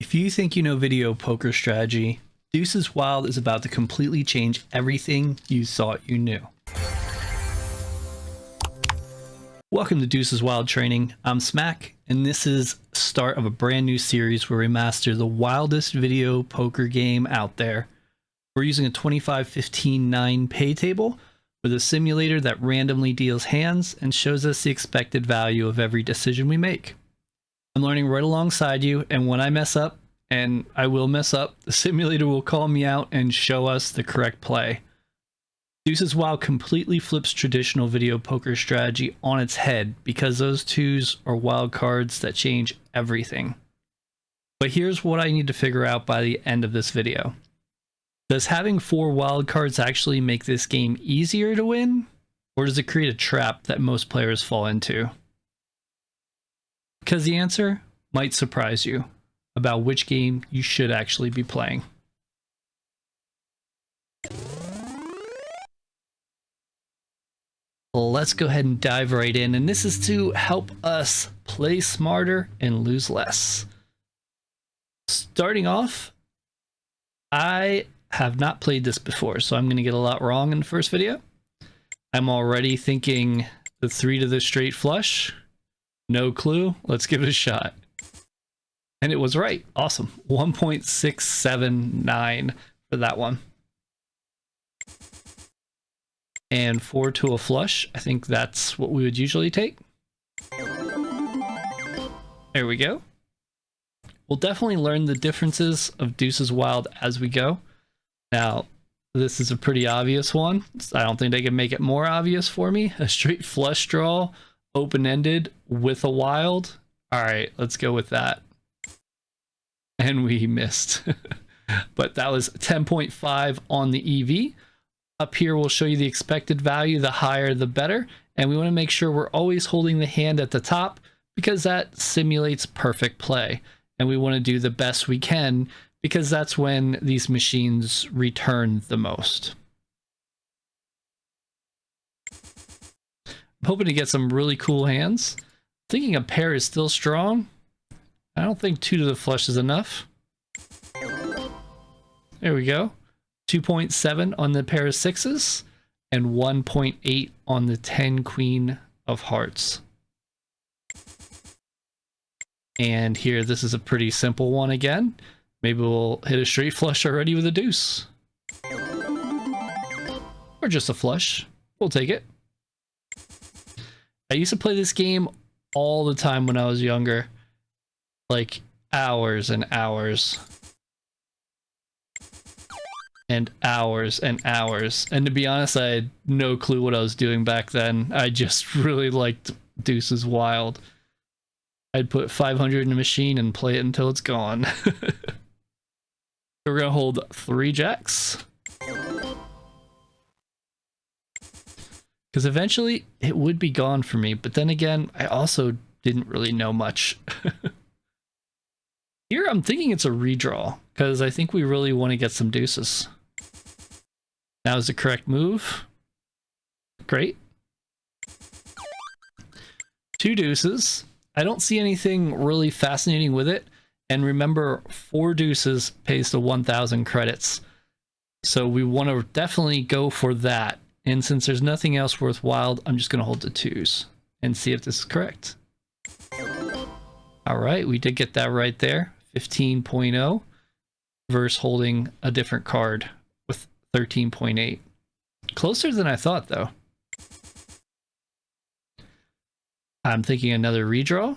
If you think you know video poker strategy, Deuces Wild is about to completely change everything you thought you knew. Welcome to Deuces Wild Training. I'm Smak, and this is the start of a brand new series where we master the wildest video poker game out there. We're using a 25-15-9 pay table with a simulator that randomly deals hands and shows us the expected value of every decision we make. I'm learning right alongside you, and when I mess up, and I will mess up, the simulator will call me out and show us the correct play. Deuces Wild completely flips traditional video poker strategy on its head because those twos are wild cards that change everything. But here's what I need to figure out by the end of this video. Does having 4 wild cards actually make this game easier to win? Or does it create a trap that most players fall into? Because the answer might surprise you about which game you should actually be playing. Let's go ahead and dive right in, and this is to help us play smarter and lose less. Starting off, I have not played this before, so I'm going to get a lot wrong in the first video. I'm already thinking the 3 to the straight flush. No clue. Let's give it a shot. And it was right. Awesome. 1.679 for that one. And 4 to a flush. I think that's what we would usually take. There we go. We'll definitely learn the differences of Deuces Wild as we go. Now, this is a pretty obvious one. I don't think they can make it more obvious for me. A straight flush draw, open-ended with a wild. All right, let's go with that. And we missed. But that was 10.5 on the EV. Up here, we'll show you the expected value. The higher, the better. And we want to make sure we're always holding the hand at the top because that simulates perfect play. And we want to do the best we can because that's when these machines return the most. I'm hoping to get some really cool hands. Thinking a pair is still strong. I don't think 2 to the flush is enough. There we go. 2.7 on the pair of sixes and 1.8 on the 10 queen of hearts. And here, this is a pretty simple one again. Maybe we'll hit a straight flush already with a deuce. Or just a flush. We'll take it. I used to play this game all the time when I was younger. Like hours and hours. And hours and hours. And to be honest, I had no clue what I was doing back then. I just really liked Deuces Wild. I'd put 500 in a machine and play it until it's gone. We're going to hold 3 jacks. Because eventually it would be gone for me. But then again, I also didn't really know much. Here I'm thinking it's a redraw. Because I think we really want to get some deuces. Now is the correct move. Great. 2 deuces. I don't see anything really fascinating with it. And remember, 4 deuces pays to 1,000 credits. So we want to definitely go for that. And since there's nothing else worthwhile, I'm just going to hold the 2s and see if this is correct. All right, we did get that right there. 15.0 versus holding a different card with 13.8. Closer than I thought, though. I'm thinking another redraw.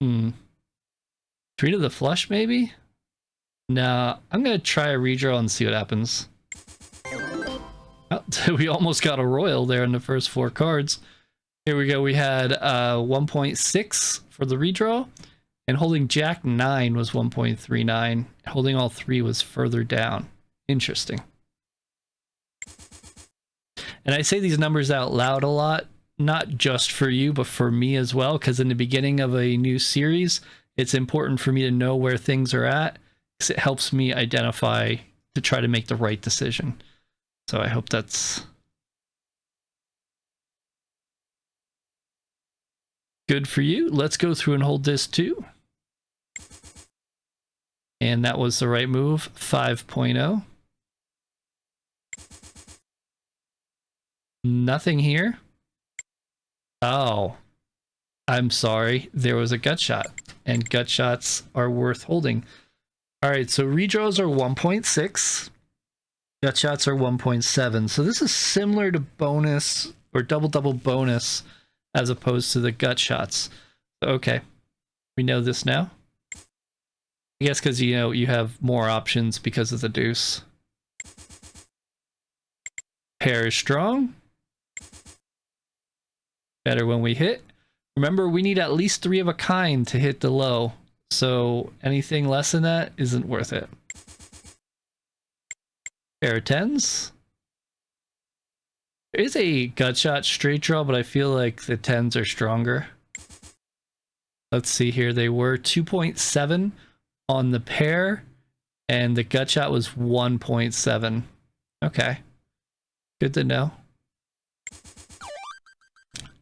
3 to the flush, maybe? Nah, I'm going to try a redraw and see what happens. Oh, we almost got a royal there in the first 4 cards. Here we go. We had 1.6 for the redraw. And holding Jack 9 was 1.39. Holding all 3 was further down. Interesting. And I say these numbers out loud a lot. Not just for you, but for me as well, because in the beginning of a new series, it's important for me to know where things are at, because it helps me identify to try to make the right decision. So I hope that's good for you. Let's go through and hold this too. And that was the right move. 5.0. Nothing here. Oh, I'm sorry. There was a gut shot, and gut shots are worth holding. All right, so redraws are 1.6. Gut shots are 1.7. So this is similar to bonus or double bonus as opposed to the gut shots. Okay, we know this now. I guess because you have more options because of the deuce. Pair is strong. Better when we hit. Remember, we need at least 3 of a kind to hit the low. So anything less than that isn't worth it. Pair of 10s. There is a gut shot straight draw, but I feel like the 10s are stronger. Let's see here. They were 2.7 on the pair, and the gut shot was 1.7. Okay. Good to know.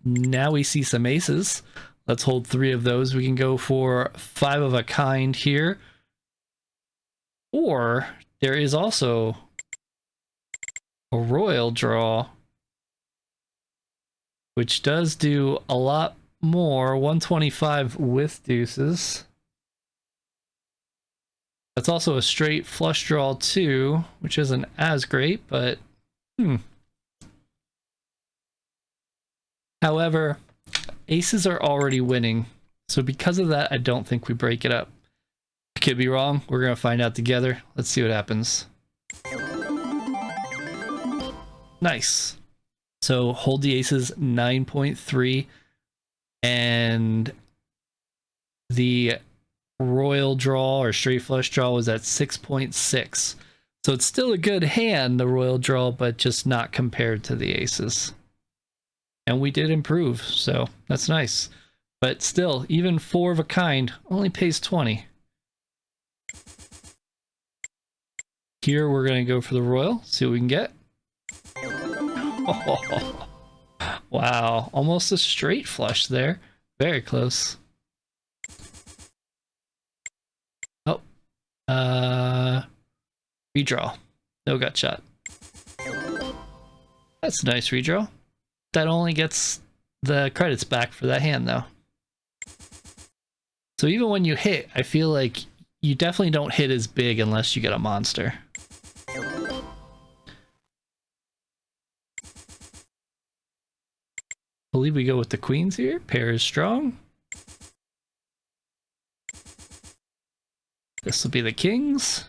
Now we see some aces. Let's hold 3 of those. We can go for 5 of a kind here. Or there is also a royal draw, which does do a lot more. 125 with deuces. That's also a straight flush draw too, which isn't as great, but However, aces are already winning, so because of that, I don't think we break it up. I could be wrong. We're going to find out together. Let's see what happens. Nice. So hold the aces 9.3, and the royal draw or straight flush draw was at 6.6. So it's still a good hand, the royal draw, but just not compared to the aces. And we did improve, so that's nice. But still, even 4 of a kind only pays 20. Here we're going to go for the royal, see what we can get. Oh, wow, almost a straight flush there. Very close. Oh, redraw. No gut shot. That's a nice redraw. That only gets the credits back for that hand, though. So even when you hit, I feel like you definitely don't hit as big unless you get a monster. I believe we go with the queens here. Pair is strong. This will be the kings.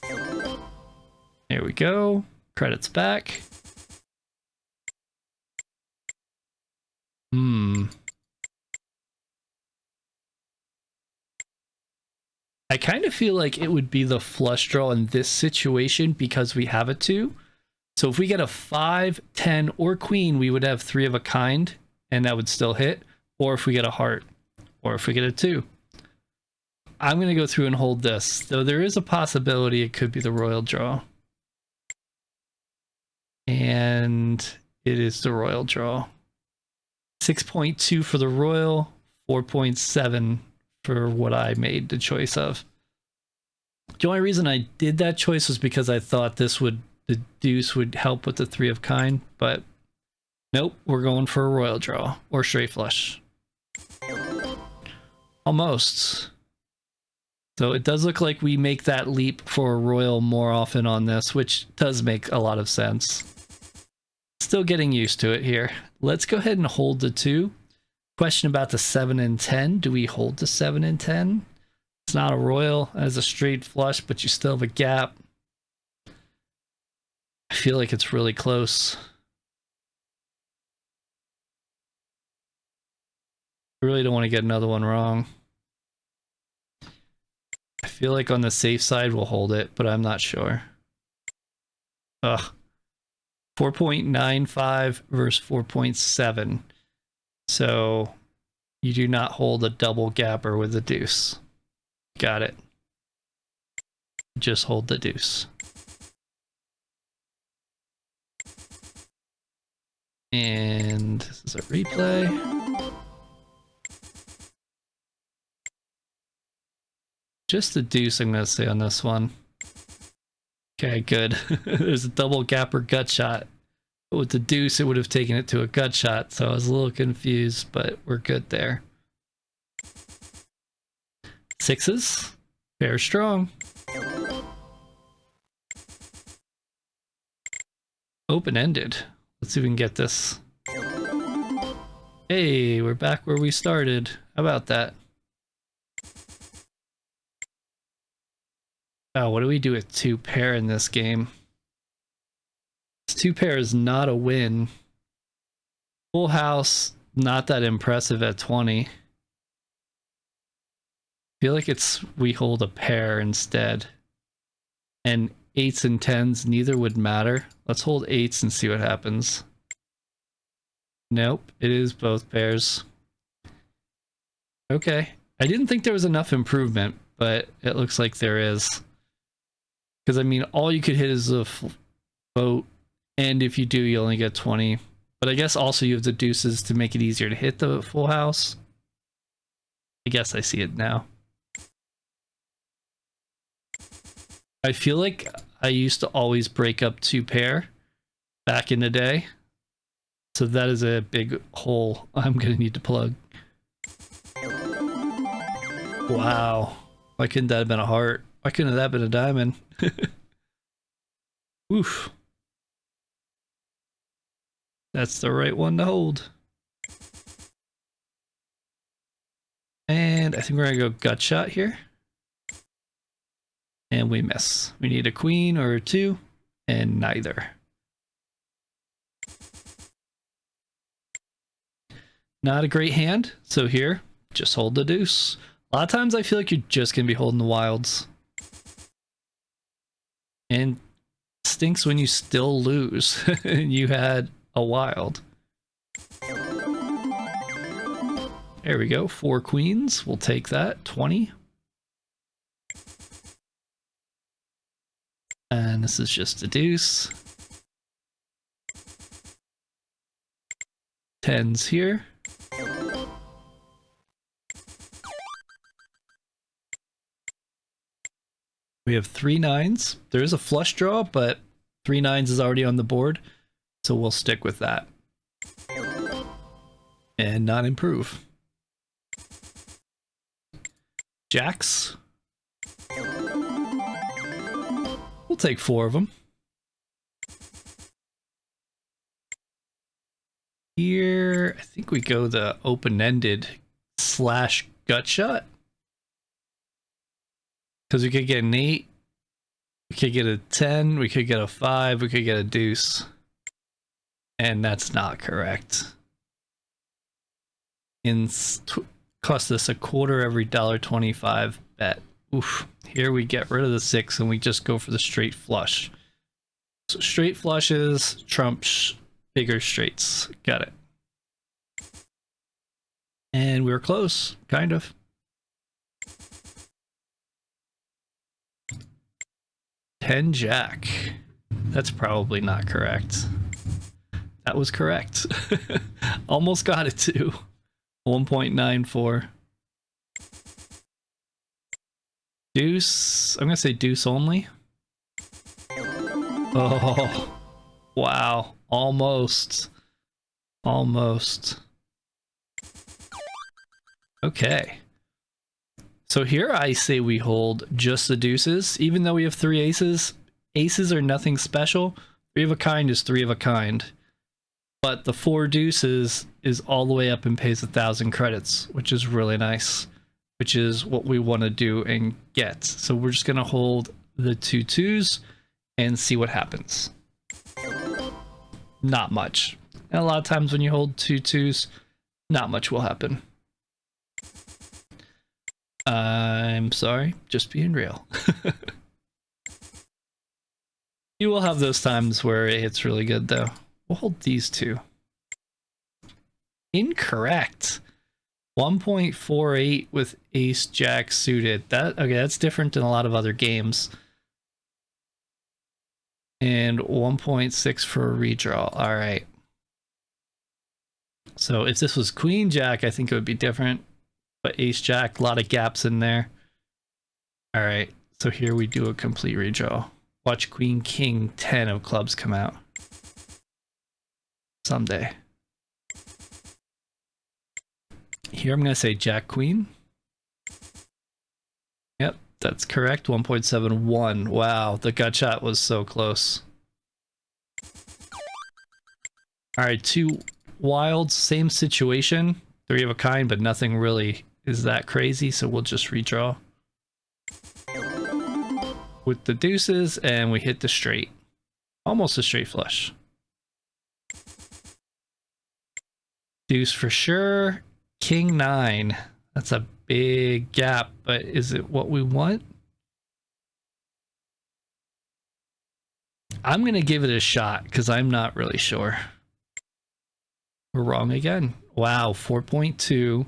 There we go. Credits back. I kind of feel like it would be the flush draw in this situation because we have a 2. So if we get a 5, 10, or queen, we would have 3 of a kind, and that would still hit. Or if we get a heart, or if we get a 2. I'm going to go through and hold this, though there is a possibility it could be the royal draw. And it is the royal draw. 6.2 for the royal, 4.7 for what I made the choice of. The only reason I did that choice was because I thought the deuce would help with the 3 of kind, but nope, we're going for a royal draw or straight flush. Almost. So it does look like we make that leap for a royal more often on this, which does make a lot of sense. Still getting used to it here. Let's go ahead and hold the 2. Question about the 7 and 10. Do we hold the 7 and 10? It's not a royal as a straight flush, but you still have a gap. I feel like it's really close. I really don't want to get another one wrong. I feel like on the safe side we'll hold it, but I'm not sure. Ugh. 4.95 versus 4.7. So you do not hold a double gapper with a deuce. Got it. Just hold the deuce. And this is a replay. Just the deuce, I'm going to say on this one. Okay, good. There's a double gapper gut shot. But with the deuce, it would have taken it to a gut shot, so I was a little confused, but we're good there. Sixes. Pair strong. Open-ended. Let's see if we can get this. Hey, we're back where we started. How about that? Oh, what do we do with two pair in this game? Two pair is not a win. Full house, not that impressive at 20. I feel like we hold a pair instead. And 8s and 10s, neither would matter. Let's hold 8s and see what happens. Nope, it is both pairs. Okay. I didn't think there was enough improvement, but it looks like there is. Because, I mean, all you could hit is a boat, and if you do, you only get 20. But I guess also you have the deuces to make it easier to hit the full house. I guess I see it now. I feel like I used to always break up two pair back in the day. So that is a big hole I'm going to need to plug. Wow. Why couldn't that have been a heart? Why couldn't that have been a diamond? Oof. That's the right one to hold. And I think we're going to go gut shot here. And we miss. We need a queen or a 2, and neither. Not a great hand, so here, just hold the deuce. A lot of times I feel like you're just going to be holding the wilds. And stinks when you still lose and you had a wild. There we go, 4 queens, we'll take that, 20. And this is just a deuce. 10s here. We have 3 9s. There is a flush draw, but 3 9s is already on the board, so we'll stick with that. And not improve. Jacks. We'll take 4 of them. Here, I think we go the open-ended / gut shot. Because we could get an 8, we could get a 10, we could get a 5, we could get a deuce. And that's not correct. Cost us a quarter every $1.25 bet. Oof. Here we get rid of the 6 and we just go for the straight flush. So straight flushes trumps bigger straights. Got it. And we were close, kind of. Ten jack. That's probably not correct. That was correct. Almost got it too. 1.94. Deuce. I'm gonna say deuce only. Oh, wow. Almost. Almost. Okay. So here I say we hold just the deuces, even though we have 3 aces. Aces are nothing special. 3 of a kind is 3 of a kind. But the 4 deuces is all the way up and pays 1,000 credits, which is really nice, which is what we want to do and get. So we're just going to hold the 2 2s and see what happens. Not much. And a lot of times when you hold 2 2s, not much will happen. I'm sorry, just being real. You will have those times where it hits really good though. We'll hold these 2. Incorrect. 1.48 with ace jack suited. Okay, that's different than a lot of other games. And 1.6 for a redraw. All right. So if this was queen jack, I think it would be different. But ace jack, a lot of gaps in there. All right, so here we do a complete redraw. Watch Queen, King, 10 of clubs come out. Someday. Here I'm going to say Jack, Queen. Yep, that's correct. 1.71. Wow, the gut shot was so close. All right, 2 wilds, same situation. 3 of a kind, but nothing really is that crazy, so we'll just redraw. With the deuces, and we hit the straight. Almost a straight flush. Deuce for sure. King 9. That's a big gap, but is it what we want? I'm going to give it a shot because I'm not really sure. We're wrong again. Wow, 4.2.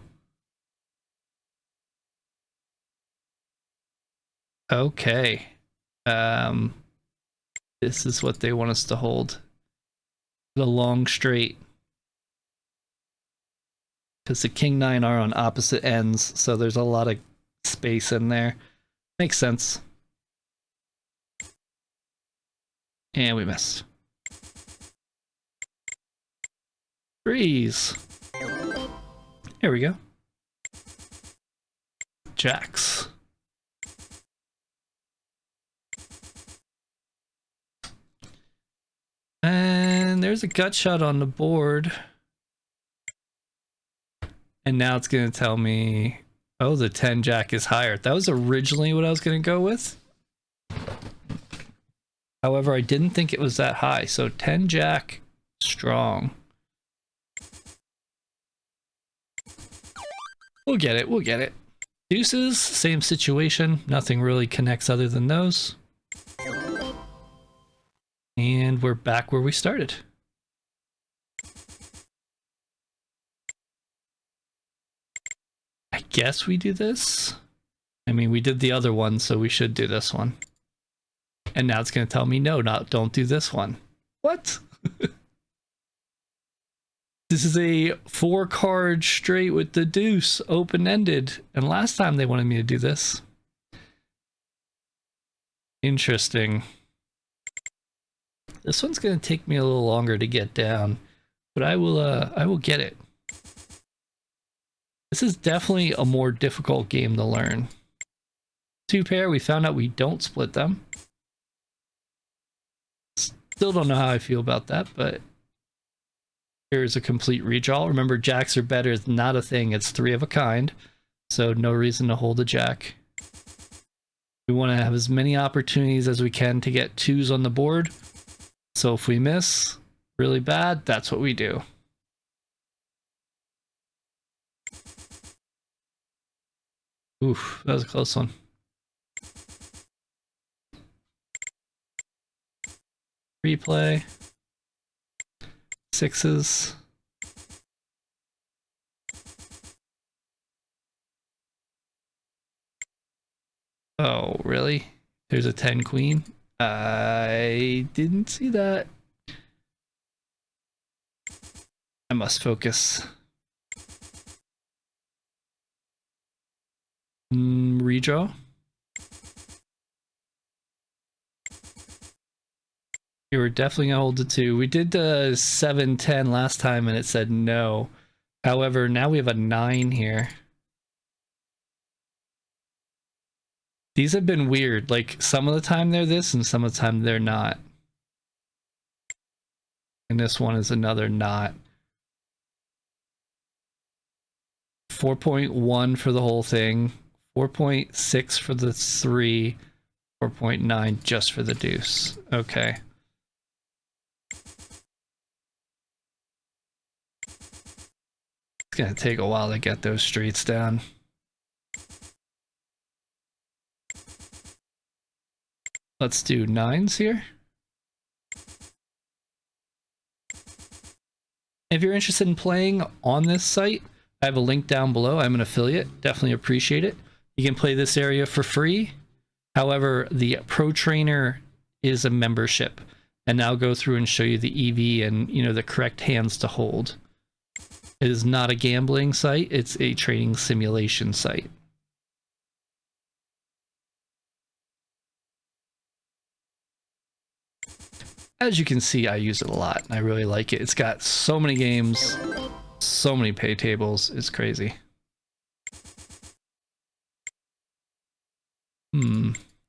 Okay. This is what they want us to hold. The long straight. Because the King 9 are on opposite ends, so there's a lot of space in there. Makes sense. And we missed. Freeze. Here we go. Jacks. And there's a gut shot on the board. And now it's going to tell me, oh, the 10 jack is higher. That was originally what I was going to go with. However, I didn't think it was that high. So 10 jack, strong. We'll get it. We'll get it. Deuces, same situation. Nothing really connects other than those. And we're back where we started. I guess we do this. I mean, we did the other one, so we should do this one. And now it's going to tell me, no, don't do this one. What? This is a 4-card straight with the deuce, open-ended. And last time they wanted me to do this. Interesting. This one's going to take me a little longer to get down, but I will get it. This is definitely a more difficult game to learn. 2 pair, we found out we don't split them. Still don't know how I feel about that, but here's a complete redraw. Remember, jacks are better. It's not a thing. It's 3 of a kind, so no reason to hold a jack. We want to have as many opportunities as we can to get 2s on the board. So if we miss really bad, that's what we do. Oof, that was a close one. Replay. 6s. Oh, really? There's a 10 queen? I didn't see that. I must focus. Redraw. You were definitely gonna hold the 2. We did the 7-10 last time and it said no. However, now we have a 9 here. These have been weird. Like, some of the time they're this and some of the time they're not. And this one is another not. 4.1 for the whole thing. 4.6 for the 3. 4.9 just for the deuce. Okay. It's gonna take a while to get those streets down. Let's do 9s here. If you're interested in playing on this site, I have a link down below. I'm an affiliate. Definitely appreciate it. You can play this area for free. However, the Pro Trainer is a membership. And I'll go through and show you the EV and, you know, the correct hands to hold. It is not a gambling site. It's a trading simulation site. as you can see, I use it a lot and I really like it. It's got so many games, so many pay tables. It's crazy.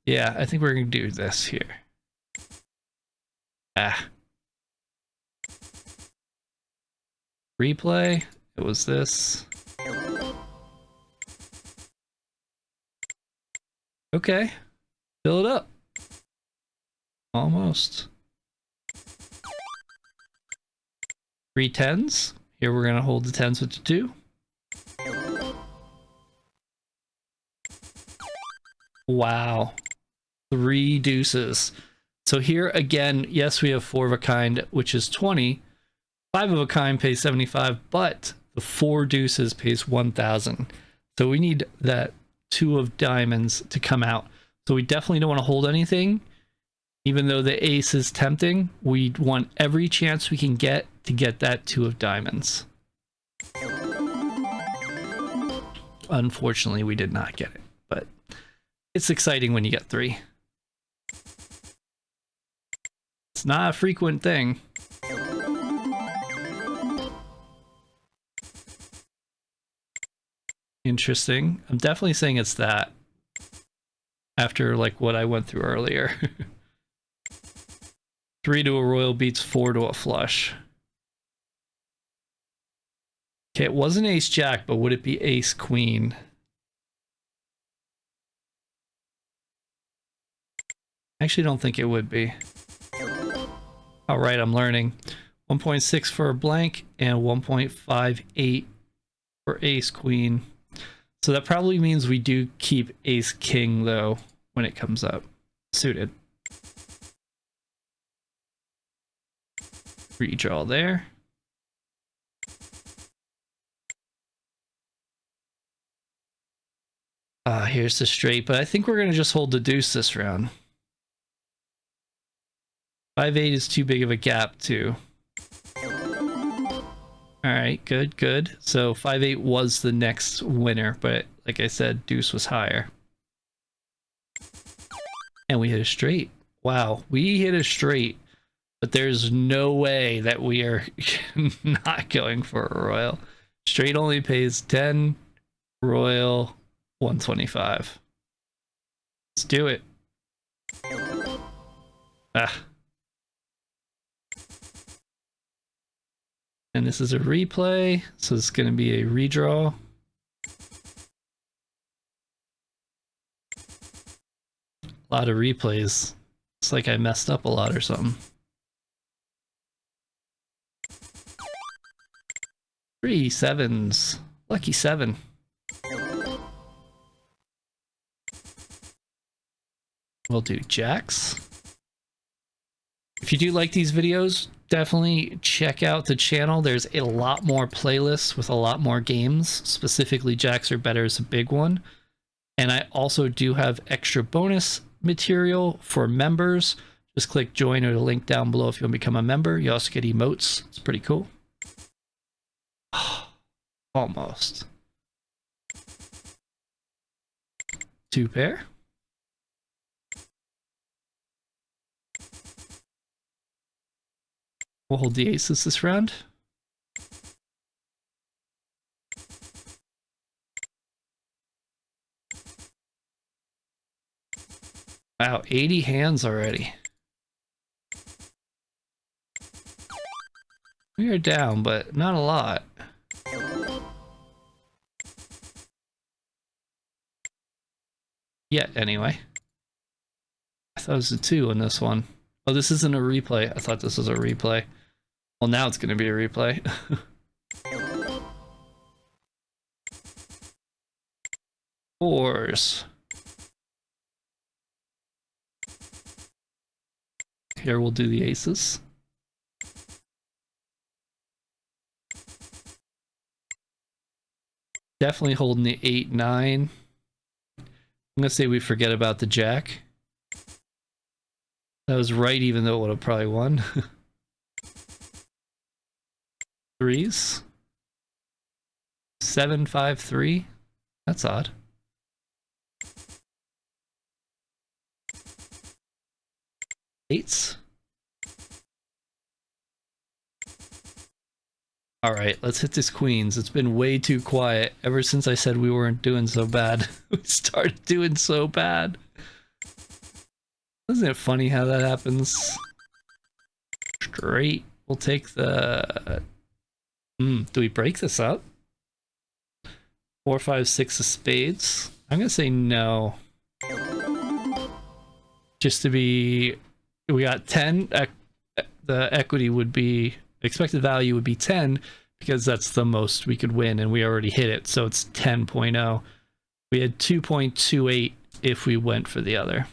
Yeah, I think we're gonna do this here. Replay. It was this. Okay. Fill it up. Almost. 3 10s. Here we're gonna hold the 10s with the 2. Wow. 3 deuces. So here again, yes, we have 4 of a kind, which is 20. 5 of a kind pays 75, but the 4 deuces pays 1,000. So we need that 2 of diamonds to come out. So we definitely don't want to hold anything. Even though the ace is tempting, we want every chance we can get to get that 2 of diamonds. Unfortunately, we did not get it, but it's exciting when you get 3. It's not a frequent thing. Interesting. I'm definitely saying it's that. After like what I went through earlier. 3 to a royal beats 4 to a flush. Okay, it wasn't ace jack, but would it be ace queen? I actually don't think it would be. All right, I'm learning. 1.6 for a blank and 1.58 for ace queen. So that probably means we do keep ace king though when it comes up. Suited. Redraw there. Here's the straight, but I think we're going to just hold the deuce this round. 5-8 is too big of a gap too. Alright, good, good. So 5-8 was the next winner, but like I said, deuce was higher. And we hit a straight. Wow, we hit a straight, but there's no way that we are not going for a royal. Straight only pays 10, royal 125. Let's do it. And this is a replay, so it's going to be a redraw. A lot of replays. It's like I messed up a lot or something. 3 sevens. Lucky 7. We'll do jacks. If you do like these videos, definitely check out the channel. There's a lot more playlists with a lot more games. Specifically, Jacks Are Better is a big one. And I also do have extra bonus material for members. Just click join or the link down below if you want to become a member. You also get emotes. It's pretty cool. Almost. 2 pair. We'll hold the aces this round. Wow, 80 hands already. We are down, but not a lot. Yet, anyway. I thought it was a 2 on this one. Oh, this isn't a replay. I thought this was a replay. Well, now it's going to be a replay. Fours. Here we'll do the aces. Definitely holding the 8, 9. I'm going to say we forget about the jack. That was right, even though it would have probably won. 3s. 7, 5, 3. That's odd. Eights. All right, let's hit this queens. It's been way too quiet ever since I said we weren't doing so bad. We started doing so bad. Isn't it funny how that happens? Straight. We'll take the... do we break this up? 4, 5, 6 of spades. I'm gonna say no. Just to be... We got 10. The equity would be... Expected value would be 10 because that's the most we could win, and we already hit it, so it's 10.0. We had 2.28 if we went for the other.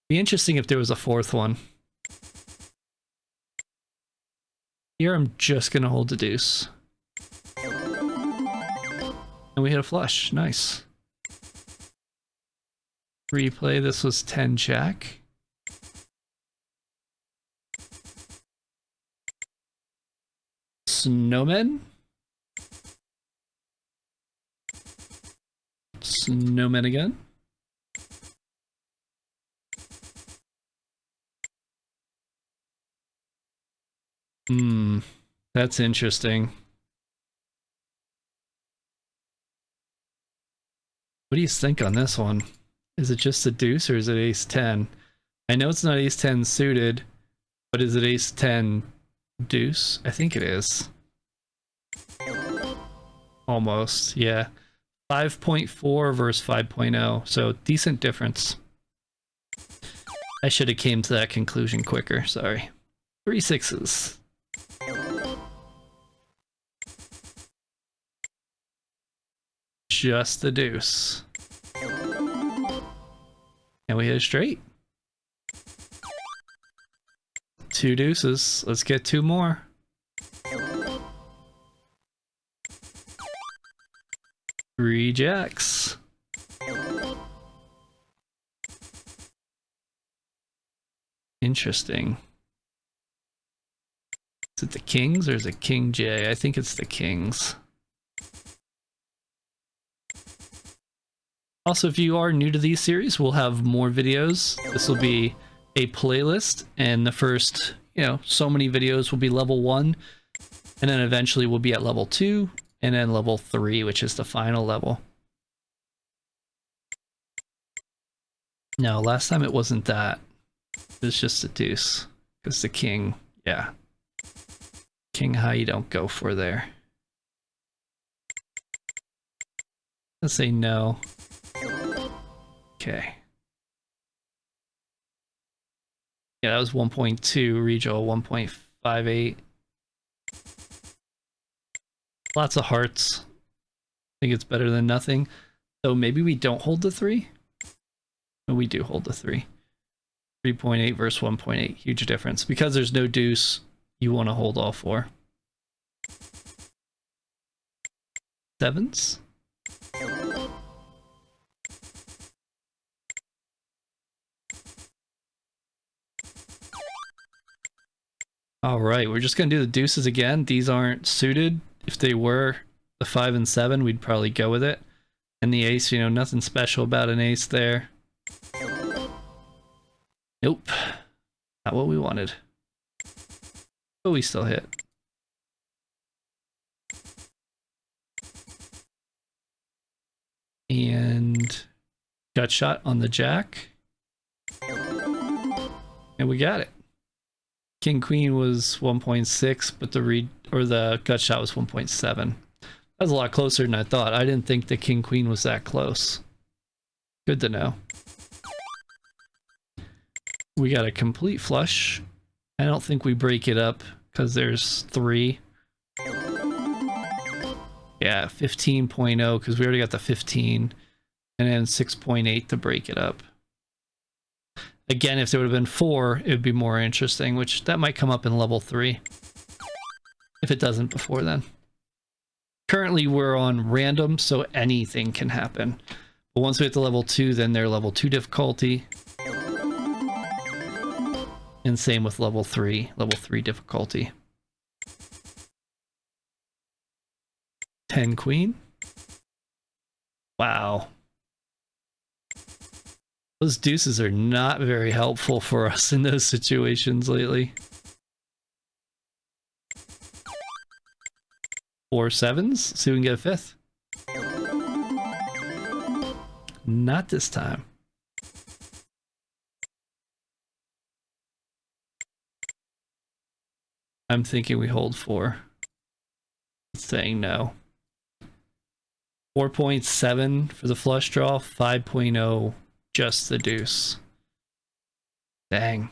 Be interesting if there was a fourth one. Here I'm just gonna hold the deuce. And we hit a flush. Nice. Replay, this was 10 jack. Snowmen? Snowmen again. That's interesting. What do you think on this one? Is it just a deuce or is it ace 10? I know it's not ace 10 suited, but is it ace 10 deuce? I think it is. Almost, yeah. 5.4 versus 5.0, so decent difference. I should have came to that conclusion quicker, sorry. 3 sixes. Just the deuce. And we hit a straight. 2 deuces. Let's get 2 more. Three jacks. Interesting. Is it the kings or is it king J? I think it's the kings. Also, if you are new to these series, we'll have more videos. This will be a playlist, and the first, so many videos will be level 1, and then eventually we'll be at level 2, and then level 3, which is the final level. No, last time it wasn't that. It was just a deuce, because the king, yeah. King high you don't go for there. Let's say no. Okay. Yeah, that was 1.2, regional 1.58. Lots of hearts. I think it's better than nothing. So maybe we don't hold the 3? No, we do hold the 3. 3.8 versus 1.8, huge difference. Because there's no deuce, you want to hold all 4. Sevens? All right, we're just gonna do the deuces again. These aren't suited. If they were the 5 and 7, we'd probably go with it. And the ace, nothing special about an ace there. Nope, not what we wanted. But we still hit. And got shot on the jack. And we got it. King Queen was 1.6, but the gut shot was 1.7. That was a lot closer than I thought. I didn't think the King Queen was that close. Good to know. We got a complete flush. I don't think we break it up because there's 3. Yeah, 15.0 because we already got the 15, and then 6.8 to break it up. Again, if there would have been 4, it would be more interesting, which that might come up in level 3. If it doesn't before then. Currently, we're on random, so anything can happen. But once we hit to level 2, then they're level 2 difficulty. And same with level 3 difficulty. 10 queen. Wow. Those deuces are not very helpful for us in those situations lately. 4 sevens. See if we can get a fifth. Not this time. I'm thinking we hold 4. It's saying no. 4.7 for the flush draw, 5.0 just the deuce. Dang.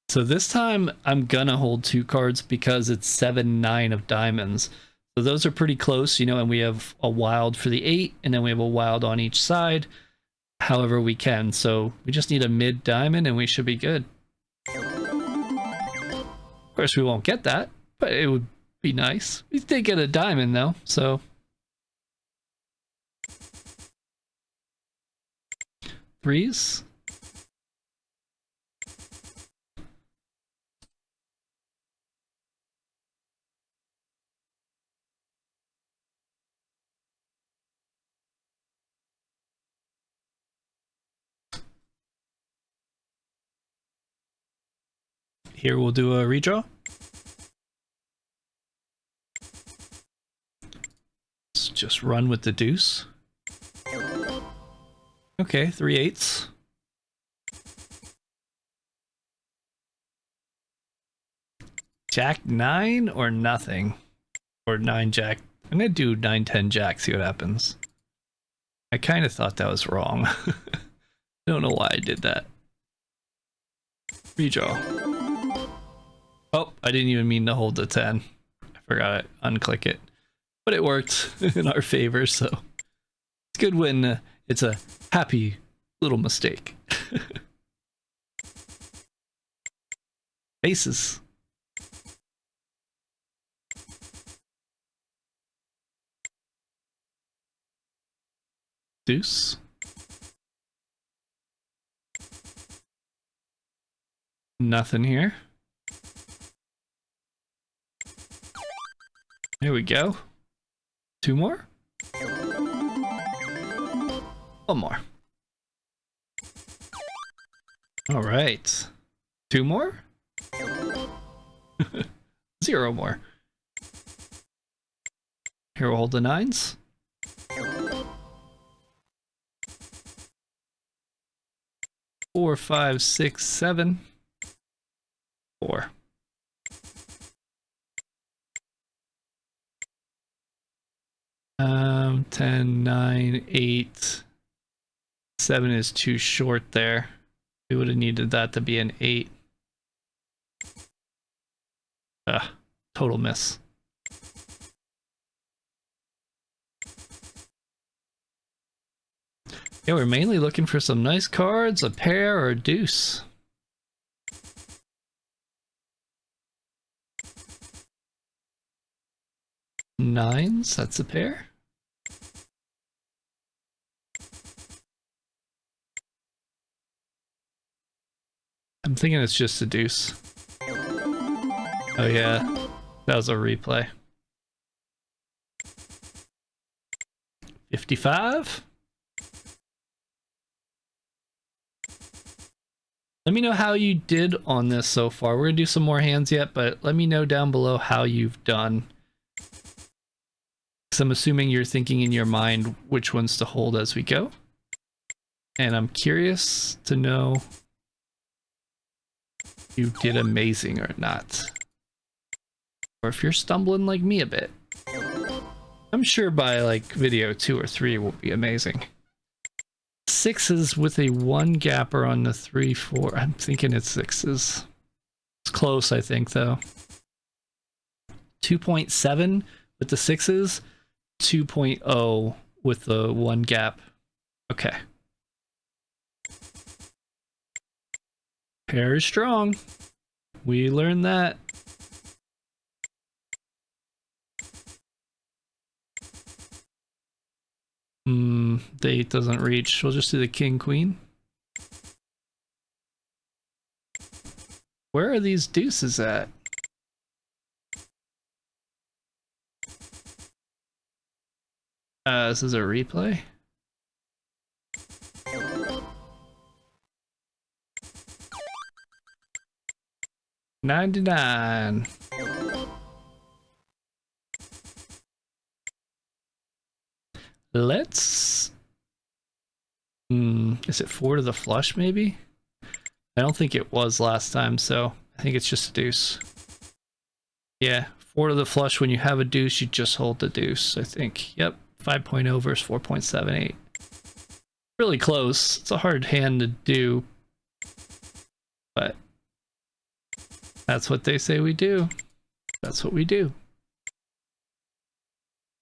So this time I'm gonna hold 2 cards because it's 7-9 of diamonds. So those are pretty close, you know, and we have a wild for the 8, and then we have a wild on each side, however we can. So we just need a mid diamond and we should be good. Of course we won't get that, but it would be nice. We did get a diamond though, so. Threes. Here we'll do a redraw. Let's just run with the deuce. Okay, 3 8s. Jack 9 or nothing? Or 9 jack. I'm gonna do 9 10 jack, see what happens. I kind of thought that was wrong. I don't know why I did that. Redraw. Oh, I didn't even mean to hold the 10. I forgot to unclick it. But it worked in our favor, so it's good when it's a happy little mistake. Aces. Deuce. Nothing here. There we go. 2 more. 1 more. All right. 2 more. 0 more. Here we'll hold the 9s. 4 5 6 7 4. Um, 10 9 8 7 is too short there. We would have needed that to be an 8. Total miss. Yeah, we're mainly looking for some nice cards, a pair or a deuce. Nines, that's a pair. I'm thinking it's just a deuce. Oh yeah, that was a replay. 55. Let me know how you did on this so far. We're gonna do some more hands yet, but let me know down below how you've done. Because I'm assuming you're thinking in your mind which ones to hold as we go. And I'm curious to know if you did amazing or not. Or if you're stumbling like me a bit. I'm sure by like video 2 or 3 will be amazing. 6s with a 1 gapper on the 3 4. I'm thinking it's 6s. It's close, I think, though. 2.7 with the 6s, 2.0 with the 1 gap. Okay. Pair is strong. We learned that. The 8 doesn't reach. We'll just do the king queen. Where are these deuces at? This is a replay. $99. Let's... is it 4 to the flush, maybe? I don't think it was last time, so I think it's just a deuce. Yeah, 4 to the flush. When you have a deuce, you just hold the deuce, I think. Yep, 5.0 versus 4.78. Really close. It's a hard hand to do, but that's what they say we do. That's what we do.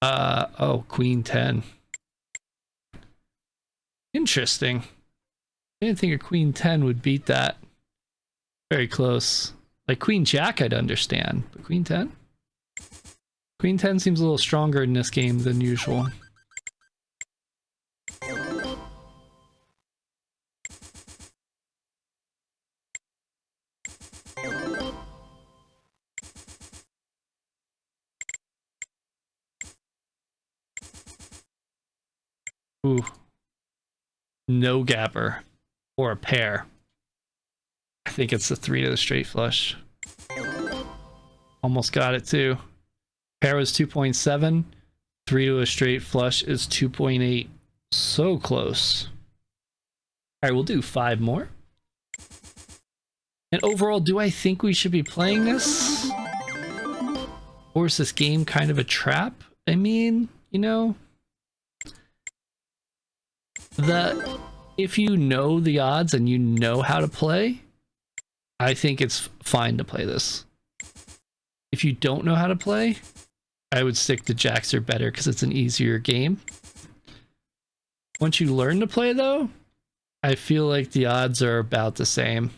Oh, Queen 10. Interesting. I didn't think a Queen 10 would beat that. Very close. Like Queen Jack, I'd understand, but Queen 10? Queen 10 seems a little stronger in this game than usual. Ooh. No gapper. Or a pair. I think it's the 3 to the straight flush. Almost got it too. Pair was 2.7. 3 to a straight flush is 2.8. So close. Alright, we'll do 5 more. And overall, do I think we should be playing this? Or is this game kind of a trap? I mean, you know... if you know the odds and you know how to play, I think it's fine to play this. If you don't know how to play, I would stick to jacks are better because it's an easier game. Once you learn to play though, I feel like the odds are about the same.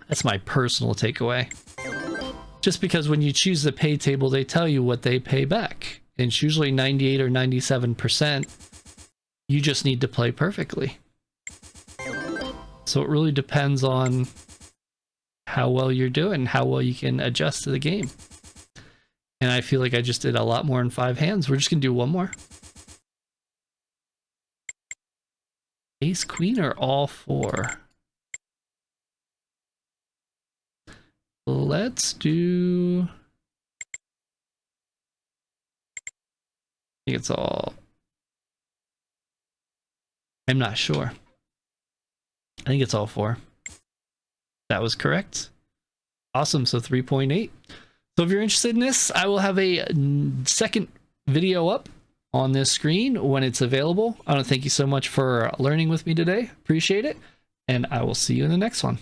That's my personal takeaway. Just because when you choose the pay table, they tell you what they pay back. And it's usually 98 or 97%. You just need to play perfectly. So it really depends on how well you're doing, how well you can adjust to the game. And I feel like I just did a lot more in 5 hands. We're just going to do one more. Ace, queen, or all 4? Let's do... I think it's all... I'm not sure. I think it's all 4. That was correct. Awesome, so 3.8. So if you're interested in this, I will have a second video up on this screen when it's available. I want to thank you so much for learning with me today. Appreciate it. And I will see you in the next one.